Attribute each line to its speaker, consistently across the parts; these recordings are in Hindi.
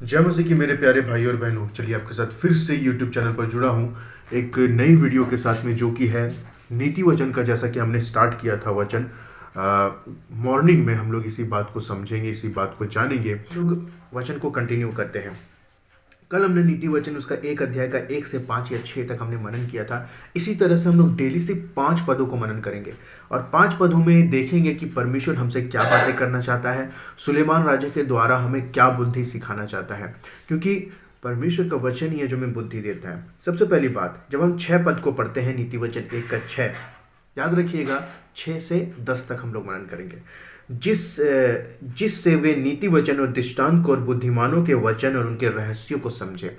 Speaker 1: जय मसीह की मेरे प्यारे भाई और बहनों, चलिए आपके साथ फिर से YouTube चैनल पर जुड़ा हूँ एक नई वीडियो के साथ में, जो कि है नीति वचन का। जैसा कि हमने स्टार्ट किया था वचन, मॉर्निंग में हम लोग इसी बात को समझेंगे, इसी बात को जानेंगे। हम लोग वचन को कंटिन्यू करते हैं। कल हमने नीति वचन उसका एक अध्याय का 1 से 5 या 6 तक हमने मनन किया था। इसी तरह से हम लोग डेली से 5 पदों को मनन करेंगे और 5 पदों में देखेंगे कि परमेश्वर हमसे क्या बातें करना चाहता है, सुलेमान राजा के द्वारा हमें क्या बुद्धि सिखाना चाहता है, क्योंकि परमेश्वर का वचन ही है जो हमें बुद्धि देता है। सबसे पहली बात, जब हम 6 पद को पढ़ते हैं, नीति वचन 1 का 6, याद रखिएगा 6 से 10 तक हम लोग मनन करेंगे। जिससे वे नीति वचन और दृष्टांत को और बुद्धिमानों के वचन और उनके रहस्यों को समझे।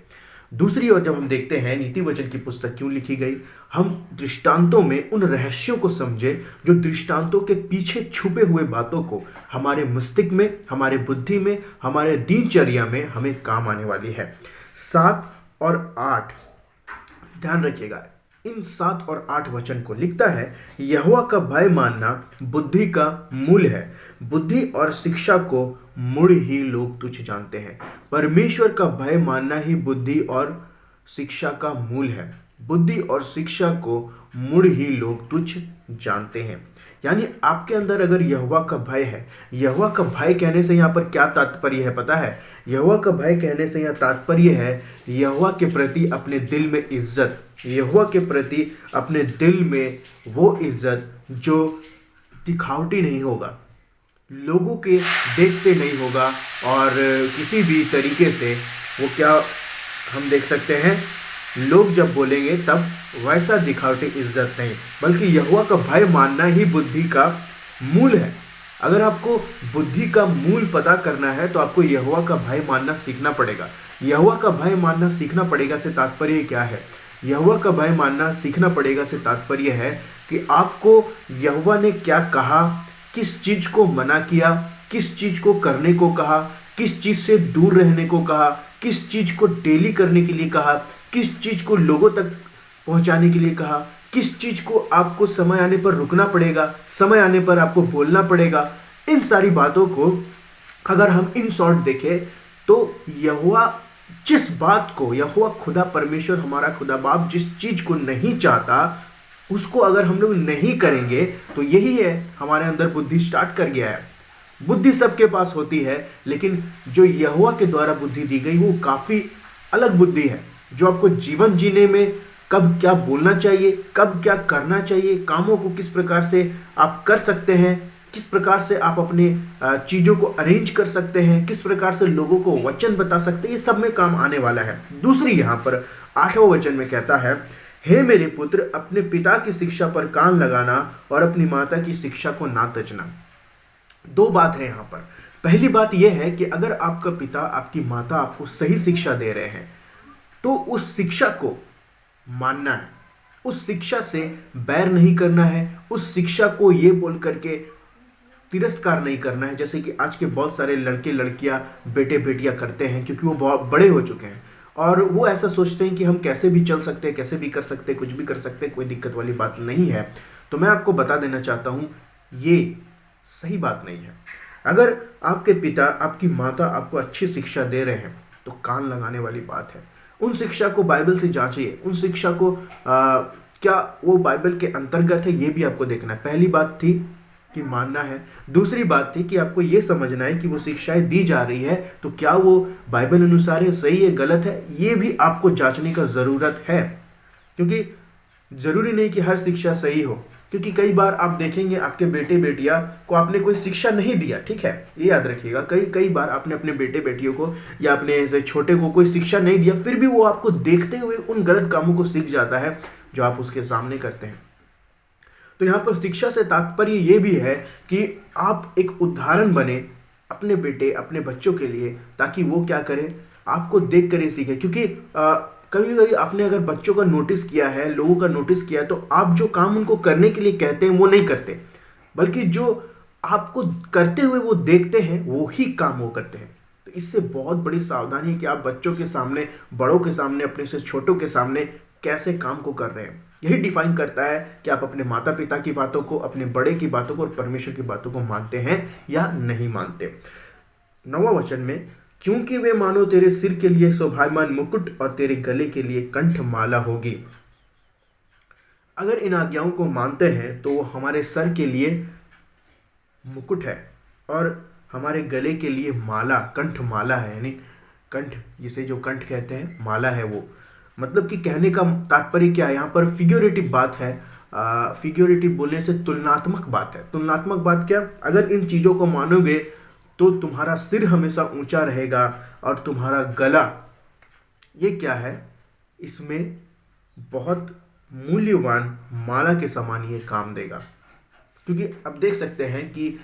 Speaker 1: दूसरी ओर जब हम देखते हैं नीति वचन की पुस्तक क्यों लिखी गई, हम दृष्टांतों में उन रहस्यों को समझे जो दृष्टांतों के पीछे छुपे हुए बातों को हमारे मस्तिष्क में, हमारे बुद्धि में, हमारे दिनचर्या में हमें काम आने वाली है। 7 और 8 ध्यान रखिएगा, इन 7 और 8 वचन को लिखता है, यहोवा का भय मानना बुद्धि का मूल है, बुद्धि और शिक्षा को मूढ़ ही लोग तुच्छ जानते हैं। परमेश्वर का भय मानना ही बुद्धि और शिक्षा का मूल है, बुद्धि और शिक्षा को मूढ़ ही लोग तुच्छ जानते हैं। यानी आपके अंदर अगर यहोवा का भय है, यहोवा का भय कहने से यहाँ पर क्या तात्पर्य है पता है? यहोवा का भय कहने से यहाँ तात्पर्य है यहोवा के प्रति अपने दिल में इज्जत, यहोवा के प्रति अपने दिल में वो इज्जत जो दिखावटी नहीं होगा, लोगों के देखते नहीं होगा, और किसी भी तरीके से वो क्या हम देख सकते हैं, लोग जब बोलेंगे तब वैसा दिखावटी इज्जत नहीं, बल्कि यहोवा का भय मानना ही बुद्धि का मूल है। अगर आपको बुद्धि का मूल पता करना है तो आपको यहोवा का भय मानना सीखना पड़ेगा। यहोवा का भय मानना सीखना पड़ेगा से तात्पर्य क्या है? यहोवा का भय मानना सीखना पड़ेगा से तात्पर्य है कि आपको यहोवा ने क्या कहा, किस चीज को मना किया, किस चीज को करने को कहा, किस चीज से दूर रहने को कहा, किस चीज को डेली करने के लिए कहा, किस चीज को लोगों तक पहुंचाने के लिए कहा, किस चीज को आपको समय आने पर रुकना पड़ेगा, समय आने पर आपको बोलना पड़ेगा। इन सारी बातों को अगर हम इन शॉर्ट देखें तो यहोवा जिस बात को, यहोवा खुदा परमेश्वर हमारा खुदा बाप जिस चीज को नहीं चाहता उसको अगर हम लोग नहीं करेंगे तो यही है, हमारे अंदर बुद्धि स्टार्ट कर गया है। बुद्धि सबके पास होती है, लेकिन जो यहोवा के द्वारा बुद्धि दी गई वो काफी अलग बुद्धि है, जो आपको जीवन जीने में कब क्या बोलना चाहिए, कब क्या करना चाहिए, कामों को किस प्रकार से आप कर सकते हैं, किस प्रकार से आप अपने चीजों को अरेंज कर सकते हैं, किस प्रकार से लोगों को वचन बता सकते हैं, ये सब में काम आने वाला है। दूसरी यहाँ पर 8वां वचन में कहता है, हे मेरे पुत्र, अपने पिता की शिक्षा पर कान लगाना और अपनी माता की शिक्षा को ना तजना। दो बात है यहाँ पर। पहली बात यह है कि अगर आपका पिता, आपकी माता आपको सही शिक्षा दे रहे हैं तो उस शिक्षा को मानना है, उस शिक्षा से बैर नहीं करना है, उस शिक्षा को ये बोल करके तिरस्कार नहीं करना है, जैसे कि आज के बहुत सारे लड़के लड़कियां, बेटे बेटियां करते हैं, क्योंकि वो बहुत बड़े हो चुके हैं और वो ऐसा सोचते हैं कि हम कैसे भी चल सकते हैं, कैसे भी कर सकते हैं, कुछ भी कर सकते हैं, कोई दिक्कत वाली बात नहीं है। तो मैं आपको बता देना चाहता हूं, ये सही बात नहीं है। अगर आपके पिता, आपकी माता आपको अच्छी शिक्षा दे रहे हैं तो कान लगाने वाली बात है। उन शिक्षा को बाइबल से जांचिए, उन शिक्षा को क्या वो बाइबल के अंतर्गत है, ये भी आपको देखना है। पहली बात थी कि मानना है, दूसरी बात थी कि आपको ये समझना है कि वो शिक्षाएं दी जा रही है तो क्या वो बाइबल अनुसार है, सही है, गलत है, ये भी आपको जांचने का जरूरत है। क्योंकि जरूरी नहीं कि हर शिक्षा सही हो, क्योंकि कई बार आप देखेंगे आपके बेटे बेटियां को आपने कोई शिक्षा नहीं दिया, ठीक है, ये याद रखिएगा। कई बार आपने अपने बेटे बेटियों को या अपने ऐसे छोटे को कोई शिक्षा नहीं दिया, फिर भी वो आपको देखते हुए उन गलत कामों को सीख जाता है जो आप उसके सामने करते हैं। तो यहाँ पर शिक्षा से तात्पर्य ये भी है कि आप एक उदाहरण बने अपने बेटे, अपने बच्चों के लिए, ताकि वो क्या करें, आपको देख कर ही सीखे। क्योंकि कभी कभी आपने अगर बच्चों का नोटिस किया है, लोगों का नोटिस किया है, तो आप जो काम उनको करने के लिए कहते हैं वो नहीं करते, बल्कि जो आपको करते हुए वो देखते हैं वो ही काम वो करते हैं। तो इससे बहुत बड़ी सावधानी है कि आप बच्चों के सामने, बड़ों के सामने, अपने से छोटों के सामने कैसे काम को कर रहे हैं। यही डिफाइन करता है कि आप अपने माता पिता की बातों को, अपने बड़े की बातों को और परमेश्वर की बातों को मानते हैं या नहीं मानते। 9वां वचन में क्योंकि वे मानो तेरे सिर के लिए शोभायमान मुकुट और तेरे गले के लिए कंठ माला होगी। अगर इन आज्ञाओं को मानते हैं तो वो हमारे सर के लिए मुकुट है और हमारे गले के लिए माला, कंठ माला है, यानी कंठ, जिसे जो कंठ कहते हैं माला है वो। मतलब कि कहने का तात्पर्य क्या है, यहाँ पर फिग्योरेटिव बात है। फिग्योरेटिव बोलने से तुलनात्मक बात है। तुलनात्मक बात क्या, अगर इन चीज़ों को मानोगे तो तुम्हारा सिर हमेशा ऊंचा रहेगा और तुम्हारा गला, ये क्या है, इसमें बहुत मूल्यवान माला के समान ये काम देगा। क्योंकि अब देख सकते हैं कि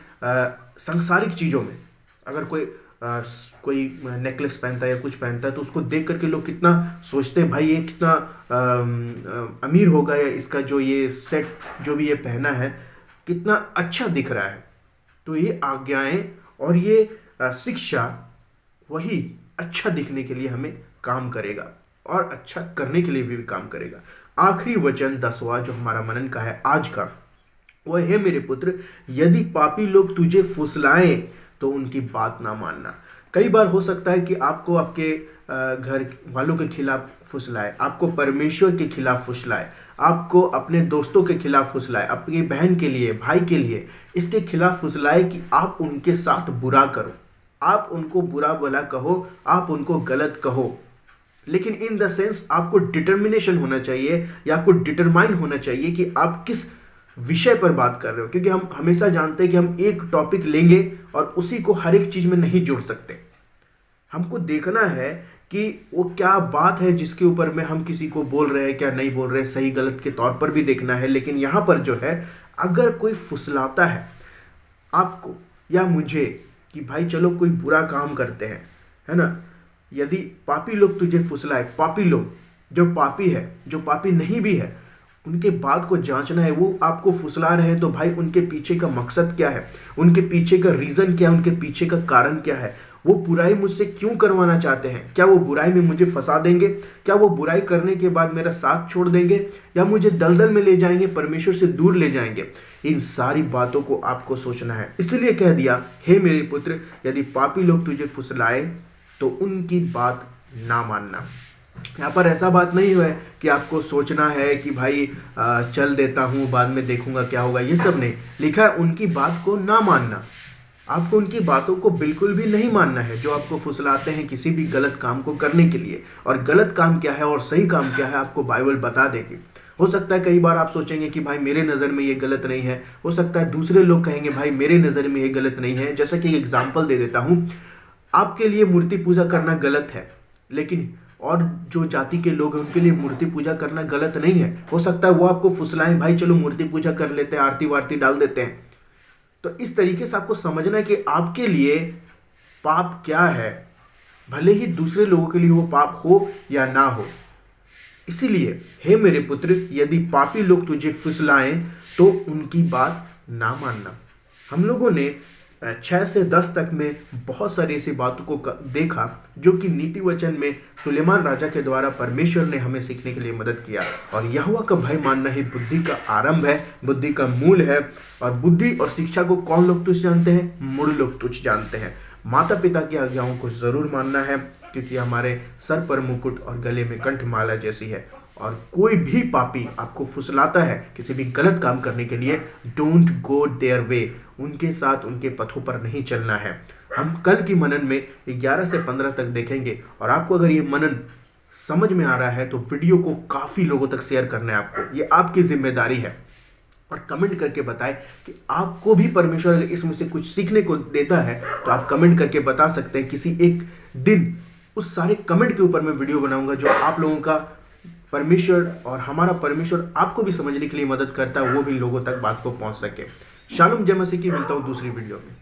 Speaker 1: सांसारिक चीज़ों में अगर कोई नेकलेस पहनता है या कुछ पहनता है तो उसको देख करके लोग कितना सोचते हैं, भाई ये कितना अमीर होगा, या इसका जो ये सेट जो भी ये पहना है कितना अच्छा दिख रहा है। तो ये आज्ञाएं और ये शिक्षा वही अच्छा दिखने के लिए हमें काम करेगा और अच्छा करने के लिए भी काम करेगा। आखिरी वचन 10वां जो हमारा मनन का है आज का, वह है मेरे पुत्र, यदि पापी लोग तुझे फुसलाएं तो उनकी बात ना मानना। कई बार हो सकता है कि आपको आपके घर वालों के खिलाफ फुसलाए, आपको परमेश्वर के खिलाफ फुसलाए, आपको अपने दोस्तों के खिलाफ फुसलाए, अपनी बहन के लिए, भाई के लिए, इसके खिलाफ फुसलाए कि आप उनके साथ बुरा करो, आप उनको बुरा भला कहो, आप उनको गलत कहो। लेकिन इन द सेंस आपको डिटर्मिनेशन होना चाहिए या आपको डिटरमाइन होना चाहिए कि आप किस विषय पर बात कर रहे हो। क्योंकि हम हमेशा जानते हैं कि हम एक टॉपिक लेंगे और उसी को हर एक चीज में नहीं जोड़ सकते। हमको देखना है कि वो क्या बात है जिसके ऊपर में हम किसी को बोल रहे हैं, क्या नहीं बोल रहे, सही गलत के तौर पर भी देखना है। लेकिन यहां पर जो है, अगर कोई फुसलाता है आपको या मुझे कि भाई चलो कोई बुरा काम करते हैं, है ना, यदि पापी लोग तुझे फुसलाए, पापी लोग, जो पापी है, जो पापी नहीं भी है, उनके बात को जांचना है। वो आपको फुसला रहे हैं तो भाई उनके पीछे का मकसद क्या है, उनके पीछे का रीजन क्या है, उनके पीछे का कारण क्या है, वो बुराई मुझसे क्यों करवाना चाहते हैं। क्या वो बुराई में मुझे फंसा देंगे, क्या वो बुराई करने के बाद मेरा साथ छोड़ देंगे, या मुझे दलदल में ले जाएंगे, परमेश्वर से दूर ले जाएंगे। इन सारी बातों को आपको सोचना है। इसलिए कह दिया, हे मेरे पुत्र, यदि पापी लोग तुझे फुसलाए तो उनकी बात ना मानना। यहाँ पर ऐसा बात नहीं है कि आपको सोचना है कि भाई चल देता हूँ, बाद में देखूंगा क्या होगा, ये सब नहीं लिखा है। उनकी बात को ना मानना, आपको उनकी बातों को बिल्कुल भी नहीं मानना है, जो आपको फुसलाते हैं किसी भी गलत काम को करने के लिए। और गलत काम क्या है और सही काम क्या है आपको बाइबल बता देगी। हो सकता है कई बार आप सोचेंगे कि भाई मेरे नज़र में ये गलत नहीं है, हो सकता है दूसरे लोग कहेंगे भाई मेरे नज़र में ये गलत नहीं है। जैसा कि एग्जाम्पल दे देता हूँ, आपके लिए मूर्ति पूजा करना गलत है, लेकिन और जो जाति के लोग हैं उनके लिए मूर्ति पूजा करना गलत नहीं है। हो सकता है वो आपको फुसलाएं, भाई चलो मूर्ति पूजा कर लेते हैं, आरती वारती डाल देते हैं। तो इस तरीके से आपको समझना है कि आपके लिए पाप क्या है, भले ही दूसरे लोगों के लिए वो पाप हो या ना हो। इसीलिए हे मेरे पुत्र, यदि पापी लोग तुझे फुसलाएं तो उनकी बात ना मानना। हम लोगों ने 6 से 10 तक में बहुत सारी ऐसी बातों को देखा जो कि नीति वचन में सुलेमान राजा के द्वारा परमेश्वर ने हमें सीखने के लिए मदद किया। और यहोवा का भय मानना ही बुद्धि का आरंभ है, बुद्धि का मूल है। और बुद्धि और शिक्षा को कौन लोग तुच्छ जानते हैं? मूढ़ लोग तुच्छ जानते हैं। माता पिता की आज्ञाओं को जरूर मानना है, क्योंकि हमारे सर पर मुकुट और गले में कंठमाला जैसी है। और कोई भी पापी आपको फुसलाता है किसी भी गलत काम करने के लिए, डोंट गो देयर वे, उनके साथ उनके पथों पर नहीं चलना है। हम कल की मनन में 11 से 15 तक देखेंगे। और आपको अगर ये मनन समझ में आ रहा है तो वीडियो को काफ़ी लोगों तक शेयर करना है आपको, ये आपकी जिम्मेदारी है। और कमेंट करके बताएं कि आपको भी परमेश्वर अगर इसमें से कुछ सीखने को देता है तो आप कमेंट करके बता सकते हैं। किसी एक दिन उस सारे कमेंट के ऊपर मैं वीडियो बनाऊंगा जो आप लोगों का परमेश्वर और हमारा परमेश्वर आपको भी समझने के लिए मदद करता है, वो भी लोगों तक बात को पहुंच सके। शालोम जय मसीह की, मिलता हूं दूसरी वीडियो में।